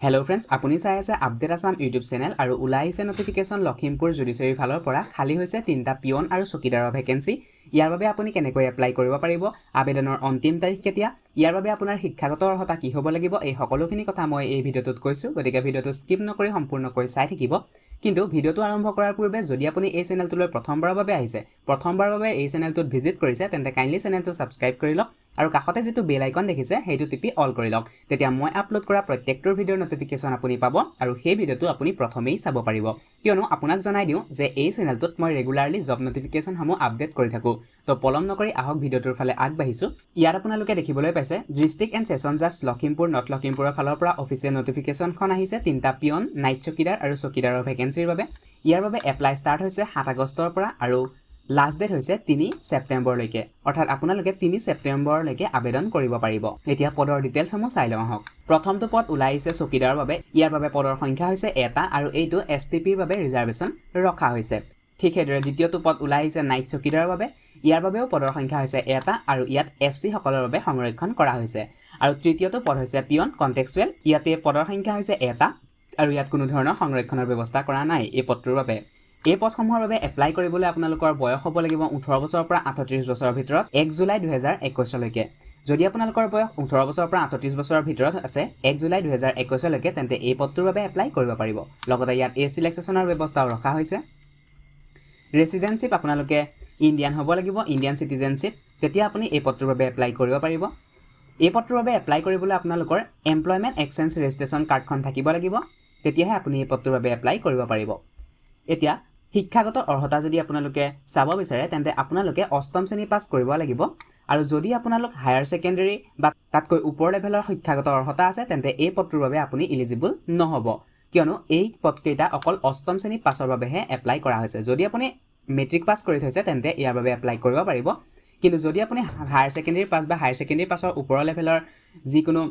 Hello' friends, আপুনি চাই আছে আপডেট আছাম ইউটিউব চেনেল আৰু ওলাই আহিছে নটিফিকেশ্যন লখিমপুৰ জুডিচিয়াৰী ফালৰ পৰা খালী হৈছে 3টা পিয়ন আৰু চকীদাৰৰ ভেকেঞ্চি। ইয়াৰ বাবে আপুনি কেনেকৈ এপ্লাই কৰিব পাৰিব, আবেদনৰ অন্তিম তাৰিখ কেতিয়া, ইয়াৰ বাবে আপোনাৰ শিক্ষাগত অৰ্হতা কি হ'ব লাগিব, এই সকলোখিনি কথা মই এই ভিডিঅ'টোত কৈছোঁ। গতিকে ভিডিঅ'টো স্কিপ নকৰি সম্পূৰ্ণকৈ চাই থাকিব। কিন্তু ভিডিঅ'টো আৰম্ভ কৰাৰ পূৰ্বে যদি আপুনি এই চেনেলটোলৈ প্ৰথমবাৰৰ বাবে আহিছে, প্ৰথমবাৰৰ বাবে এই চেনেলটোত ভিজিট কৰিছে, তেন্তে কাইণ্ডলি চেনেলটো ছাবস্ক্ৰাইব কৰি লওক আৰু কাষতে যিটো বেল আইকন দেখিছে সেইটো টিপি অল কৰি লওক। তেতিয়া মই আপলোড কৰা প্ৰত্যেকটোৰ ভিডিঅ'ৰ নটিফিকেশ্যন আপুনি পাব আৰু সেই ভিডিঅ'টো আপুনি প্ৰথমেই চাব পাৰিব। কিয়নো আপোনাক জনাই দিওঁ যে এই চেনেলটোত মই ৰেগুলাৰলি জব নটিফিকেশ্যনসমূহ আপডেট কৰি থাকোঁ। তো পলম নকৰি আহক ভিডিঅ'টোৰ ফালে আগবাঢ়িছোঁ। ইয়াত আপোনালোকে দেখিবলৈ পাইছে ডিষ্ট্ৰিক্ট এণ্ড ছেছন জাজ লখিমপুৰ নৰ্থ লখিমপুৰৰ ফালৰ পৰা অফিচিয়েল নটিফিকেশ্যনখন আহিছে 3টা পিয়ন, নাইট চকীদাৰ আৰু চকীদাৰৰ ভেকেঞ্চিৰ বাবে। ইয়াৰ বাবে এপ্লাই ষ্টাৰ্ট হৈছে 7 আগষ্টৰ পৰা আৰু লাষ্ট ডেট হৈছে 3 ছেপ্টেম্বৰলৈকে, অৰ্থাৎ আপোনালোকে 3 ছেপ্টেম্বৰলৈকে আবেদন কৰিব পাৰিব। এতিয়া পদৰ ডিটেইলছসমূহ চাই লওঁ আহক। প্ৰথমটো পদ ওলাই আহিছে চকীদাৰৰ বাবে। ইয়াৰ বাবে পদৰ সংখ্যা হৈছে 1টা আৰু এইটো STPৰ বাবে ৰিজাৰ্ভেশ্যন ৰখা হৈছে। ঠিক সেইদৰে দ্বিতীয়টো পদ ওলাই আহিছে নাইট চকীদাৰৰ বাবে। ইয়াৰ বাবেও পদৰ সংখ্যা হৈছে 1টা আৰু ইয়াত SC সকলৰ বাবে সংৰক্ষণ কৰা হৈছে। আৰু তৃতীয়টো পদ হৈছে পিয়ন কণ্টেক্সুৱেল। ইয়াতে পদৰ সংখ্যা হৈছে 1টা আৰু ইয়াত কোনো ধৰণৰ সংৰক্ষণৰ ব্যৱস্থা কৰা নাই এই পদটোৰ বাবে। এই পদসমূহৰ বাবে এপ্লাই কৰিবলৈ আপোনালোকৰ বয়স হ'ব লাগিব 18 বছৰৰ পৰা 38 বছৰৰ ভিতৰত 1 জুলাই 2021লৈকে। যদি আপোনালোকৰ বয়স 18 বছৰৰ পৰা 38 বছৰৰ ভিতৰত আছে 1 জুলাই 2021লৈকে, তেন্তে এই পদটোৰ বাবে এপ্লাই কৰিব পাৰিব। লগতে ইয়াত এজ ৰিলেক্সেশ্যনৰ ব্যৱস্থাও ৰখা হৈছে। ৰেচিডেঞ্চিপ আপোনালোকে ইণ্ডিয়ান হ'ব লাগিব, ইণ্ডিয়ান চিটিজেনশ্বিপ, তেতিয়া আপুনি এই পদটোৰ বাবে এপ্লাই কৰিব পাৰিব। এই পদটোৰ বাবে এপ্লাই কৰিবলৈ আপোনালোকৰ এমপ্লয়মেণ্ট এক্সচেঞ্জ ৰেজিষ্ট্ৰেশ্যন কাৰ্ডখন থাকিব লাগিব, তেতিয়াহে আপুনি এই পদটোৰ বাবে এপ্লাই কৰিব পাৰিব। এতিয়া শিক্ষাগত অৰ্হতা যদি আপোনালোকে চাব বিচাৰে, তেন্তে আপোনালোকে 8ম শ্ৰেণী পাছ কৰিব লাগিব আৰু যদি আপোনালোক হায়াৰ ছেকেণ্ডেৰী বা তাতকৈ ওপৰ লেভেলৰ শিক্ষাগত অৰ্হতা আছে, তেন্তে এই পদটোৰ বাবে আপুনি ইলিজিবল নহ'ব। কিয়নো এই পদকেইটা অকল 8ম শ্ৰেণী পাছৰ বাবেহে এপ্লাই কৰা হৈছে। যদি আপুনি মেট্ৰিক পাছ কৰি থৈছে তেন্তে ইয়াৰ বাবে এপ্লাই কৰিব পাৰিব। কিন্তু যদি আপুনি হায়াৰ ছেকেণ্ডেৰী পাছ বা হায়াৰ ছেকেণ্ডেৰী পাছৰ ওপৰৰ লেভেলৰ যিকোনো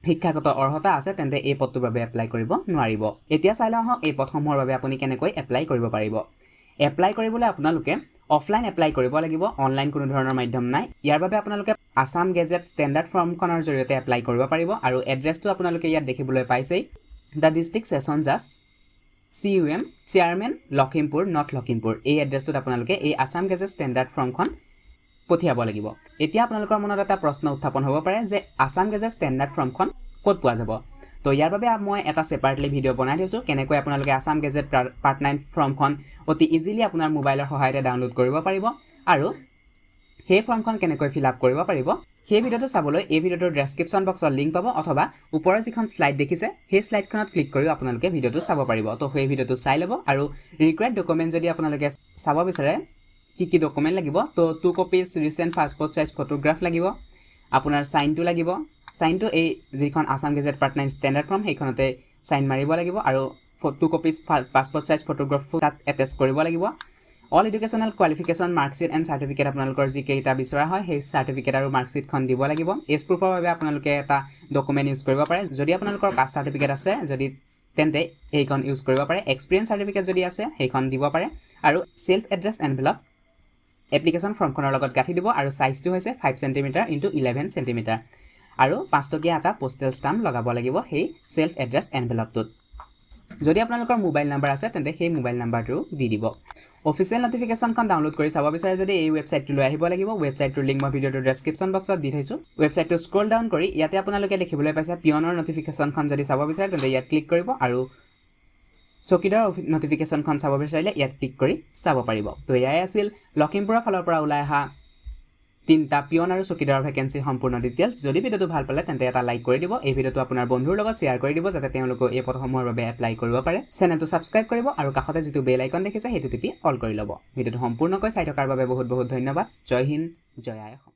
শিক্ষাগত অৰ্হতা আছে, তেন্তে এই পদটোৰ বাবে এপ্লাই কৰিব নোৱাৰিব। এতিয়া চাই লওঁ আহক এই পদসমূহৰ বাবে আপুনি কেনেকৈ এপ্লাই কৰিব পাৰিব। এপ্লাই কৰিবলৈ আপোনালোকে অফলাইন এপ্লাই কৰিব লাগিব, অনলাইন কোনো ধৰণৰ মাধ্যম নাই। ইয়াৰ বাবে আপোনালোকে আছাম গেজেট ষ্টেণ্ডাৰ্ড ফৰ্মখনৰ জৰিয়তে এপ্লাই কৰিব পাৰিব আৰু এড্ৰেছটো আপোনালোকে ইয়াত দেখিবলৈ পাইছেই, দ্য ডিষ্ট্ৰিক্ট ছেছন জাজ CUM chairman Lakhimpur north Lakhimpur. এই এড্ৰেছটোত আপোনালোকে এই আছাম গেজেট ষ্টেণ্ডাৰ্ড ফৰ্মখন পঠিয়াব লাগিব। এতিয়া আপোনালোকৰ মনত এটা প্ৰশ্ন উত্থাপন হ'ব পাৰে যে আছাম গেজেট ষ্টেণ্ডাৰ্ড ফৰ্মখন ক'ত পোৱা যাব। তো ইয়াৰ বাবে মই এটা ছেপাৰেটলি ভিডিঅ' বনাই থৈছোঁ, কেনেকৈ আপোনালোকে আছাম গেজেট পাৰ্ট 9 ফৰ্মখন অতি ইজিলি আপোনাৰ মোবাইলৰ সহায়তে ডাউনলোড কৰিব পাৰিব আৰু সেই ফৰ্মখন কেনেকৈ ফিল আপ কৰিব পাৰিব। সেই ভিডিঅ'টো চাবলৈ এই ভিডিঅ'টোৰ ডেছক্ৰিপশ্যন বক্সত লিংক পাব, অথবা ওপৰৰ যিখন শ্লাইড দেখিছে সেই শ্লাইডখনত ক্লিক কৰিও আপোনালোকে ভিডিঅ'টো চাব পাৰিব। তো সেই ভিডিঅ'টো চাই ল'ব আৰু ৰিকুৱাৰ্ড ডকুমেণ্ট যদি আপোনালোকে চাব বিচাৰে কি ডকুমেণ্ট লাগিব, তো 2 copies recent passport size photograph লাগিব, আপোনাৰ চাইনটো লাগিব। চাইনটো এই যিখন Assam gazette part 9 standard form সেইখনতে চাইন মাৰিব লাগিব আৰু 2 কপিজ পাছপৰ্ট চাইজ ফটোগ্ৰাফো তাত এটেচ কৰিব লাগিব। All educational qualification marksheet and certificate আপোনালোকৰ যিকেইটা বিচৰা হয় সেই চাৰ্টিফিকেট আৰু মাৰ্কশ্বিটখন দিব লাগিব। এজ প্ৰুফৰ বাবে আপোনালোকে এটা ডকুমেণ্ট ইউজ কৰিব পাৰে। যদি আপোনালোকৰ কাষ্ট চাৰ্টিফিকেট আছে তেন্তে সেইখন ইউজ কৰিব পাৰে। এক্সপিৰিয়েঞ্চ চাৰ্টিফিকেট যদি আছে সেইখন দিব পাৰে আৰু ছেল্ফ এড্ৰেছ এনভেলপ এপ্লিকেশ্যন ফৰ্মখনৰ লগত গাঁঠি দিব আৰু চাইজটো হৈছে 5 চেণ্টিমিটাৰ × 11 চেণ্টিমিটাৰ আৰু 5 টকীয়া এটা পোষ্টেল ষ্টাম্প লগাব লাগিব সেই ছেল্ফ এড্ৰেছ এনভেলপটোত। যদি আপোনালোকৰ মোবাইল নাম্বাৰ আছে তেন্তে সেই মোবাইল নাম্বাৰটো দি দিব। অফিচিয়েল নটিফিকেশ্যনখন ডাউনলোড কৰি চাব বিচাৰে যদি এই ৱেবছাইটটোলৈ আহিব লাগিব। ৱেবছাইটটোৰ লিংক মই ভিডিঅ'টোৰ ডেছক্ৰিপশ্যন বক্সত দি থৈছোঁ। ৱেবছাইটটো স্ক্ৰল ডাউন কৰি ইয়াতে আপোনালোকে দেখিবলৈ পাইছে পিয়নৰ নটিফিকেশ্যনখন যদি চাব বিচাৰে তেন্তে ইয়াত ক্লিক কৰিব আৰু চকীদাৰৰ নটিফিকেশ্যনখন চাব বিচাৰিলে ইয়াত ক্লিক কৰি চাব পাৰিব। তো এয়াই আছিল লখিমপুৰৰ ফালৰ পৰা ওলাই অহা 3টা পিয়ন আৰু চকীদাৰৰ ভেকেঞ্চিৰ সম্পূৰ্ণ ডিটেইলছ। যদি ভিডিঅ'টো ভাল পালে তেন্তে এটা লাইক কৰি দিব। এই ভিডিঅ'টো আপোনাৰ বন্ধুৰ লগত শ্বেয়াৰ কৰি দিব যাতে তেওঁলোকেও এই পদসমূহৰ বাবে এপ্লাই কৰিব পাৰে। চেনেলটো ছাবস্ক্ৰাইব কৰিব আৰু কাষতে যিটো বেল আইকন দেখিছে সেইটো টিপি অল কৰি ল'ব। ভিডিঅ'টো সম্পূৰ্ণকৈ চাই থকাৰ বাবে বহুত বহুত ধন্যবাদ। জয় হিন্দ, জয় আই অসম।